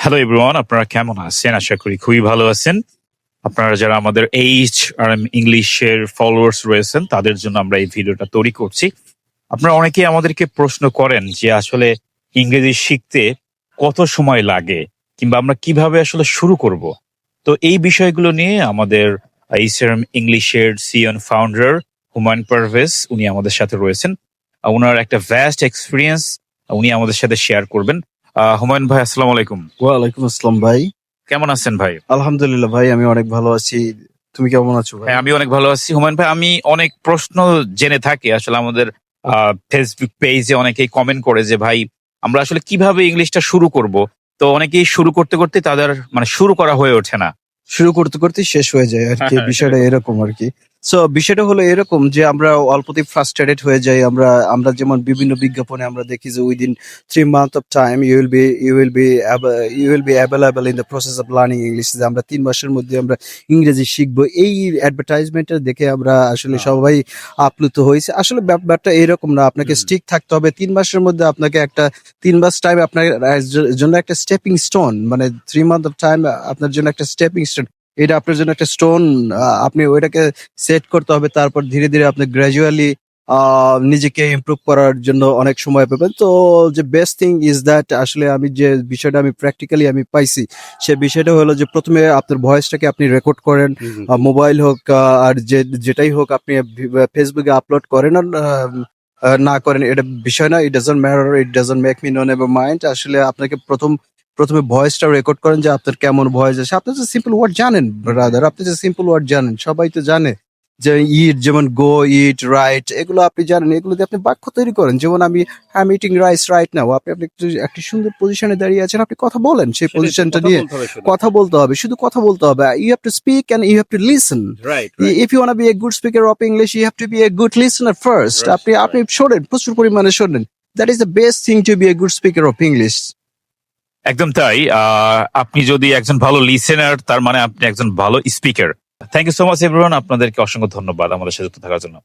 Hello everyone, আপনারা কেমন আছেন? আশা করি খুবই ভালো আছেন। আপনারা যারা আমাদের এইচ আর ইংলিশের ফলোয়ার্স রয়েছেন তাদের জন্য আমরা এই ভিডিওটা তৈরি করছি। আপনারা অনেকেই আমাদেরকে প্রশ্ন করেন যে আসলে ইংরেজি শিখতে কত সময় লাগে কিংবা আমরা কিভাবে আসলে শুরু করব। তো এই বিষয়গুলো নিয়ে আমাদের এইচআরএম ইংলিশের সিএন ফাউন্ডার হুমায়ুন পারভেজ উনি আমাদের সাথে রয়েছেন। ওনার একটা ভ্যাস্ট এক্সপিরিয়েন্স উনি আমাদের সাথে শেয়ার করবেন। হুমায়ুন ভাই, আসসালামু আলাইকুম। ওয়ালাইকুম আসসালাম ভাই। কেমন আছেন ভাই? আলহামদুলিল্লাহ ভাই, আমি অনেক ভালো আছি। তুমি কেমন আছো ভাই? হ্যাঁ, আমি অনেক ভালো আছি। হুমায়ুন ভাই, আমি অনেক প্রশ্ন জেনে থাকি আসলে আমাদের ফেসবুক পেজে অনেকেই কমেন্ট করে যে ভাই আমরা আসলে কিভাবে ইংলিশটা শুরু করব। তো অনেকেই শুরু করতে করতে তাদের মানে শুরু করা হয়ে ওঠে না। শুরু করতে করতে শেষ হয়ে যায় আর কি, বিষয়টা এরকম আর কি। সো বিষয়টা হলো এরকম যে আমরা অল্পতেই ফ্রাস্ট্রেটেড হয়ে যাই। আমরা আমরা যেমন বিভিন্ন বিজ্ঞাপনে আমরা দেখি যে within 3 month of time you will be available in the process of learning English, যে আমরা 3 মাসের মধ্যে আমরা ইংরেজি শিখবো। এই অ্যাডভার্টাইজমেন্টটা দেখে আমরা আসলে সবাই আপ্লুত হয়েছে। আসলে ব্যাপারটা এরকম না, আপনাকে স্টিক থাকতে হবে। 3 মাসের মধ্যে আপনাকে একটা 3 মাস টাইম আপনার জন্য একটা স্টেপিং স্টোন, মানে 3 month of time আপনার জন্য একটা স্টেপিং স্টোন। এটা আপনার জন্য একটা স্টোন। আপনি ওইটাকে সেট করতে হবে, তারপর ধীরে ধীরে আপনি গ্র্যাজুয়ালি নিজেকে ইমপ্রুভ করার জন্য অনেক সময় পাবেন। তো যে বেস্ট থিং ইজ দ্যাট, আসলে আমি যে বিষয়টা আমি প্র্যাকটিক্যালি আমি পাইছি, সে বিষয়টা হলো যে প্রথমে আপনার ভয়েসটাকে আপনি রেকর্ড করেন, মোবাইল হোক আর যেটাই হোক, আপনি ফেসবুকে আপলোড করেন আর না করেন এটা বিষয় না। It doesn't matter, it doesn't make me no never mind. আসলে আপনাকে প্রথমে ভয়েসটা রেকর্ড করেন যে আপনার কেমন ভয়েস আছে। আপনি তো সিম্পল ওয়ার্ড জানেন ব্রাদার, আপনি যে সিম্পল ওয়ার্ড জানেন, সবাই তো জানে যে ইট, যেমন গো, ইট, রাইট, এগুলো আপনি জানেন। এগুলো দিয়ে আপনি বাক্য তৈরি করেন। যেমন আমি I am eating rice right now, আপনি আপনি একটি সুন্দর পজিশনে দাঁড়িয়ে আছেন, আপনি কথা বলেন সেই পজিশনটা নিয়ে। কথা বলতে হবে, শুধু কথা বলতে হবে। You have to speak and you have to listen. If you want be a good speaker of English, you have to be a good listener first. আপনি আপনি শোনেন, প্রচুর পরিমাণে শোনেন। That is the best thing to be a good speaker of English. একদম তাই। আপনি যদি একজন ভালো লিসেনার তার মানে আপনি একজন ভালো speaker. Thank you so much everyone, আপনাদেরকে অসংখ্য ধন্যবাদ আমাদের সাথে যুক্ত থাকার জন্য।